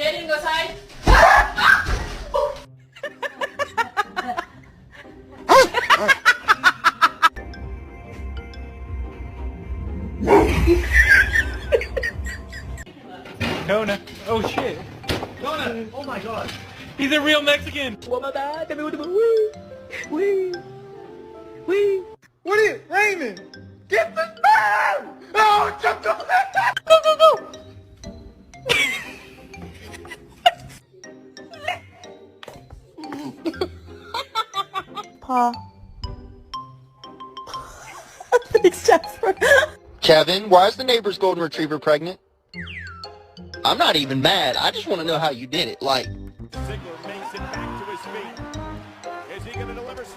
ready to go outside? Kona. Oh shit. Kona! Oh my god. He's a real Mexican. What is it? Raymond! Get the sperm! Oh, jump, go, go, go, go! Paw. Thanks, Jasper. Kevin, why is the neighbor's golden retriever pregnant? I'm not even mad. I just want to know how you did it. Like,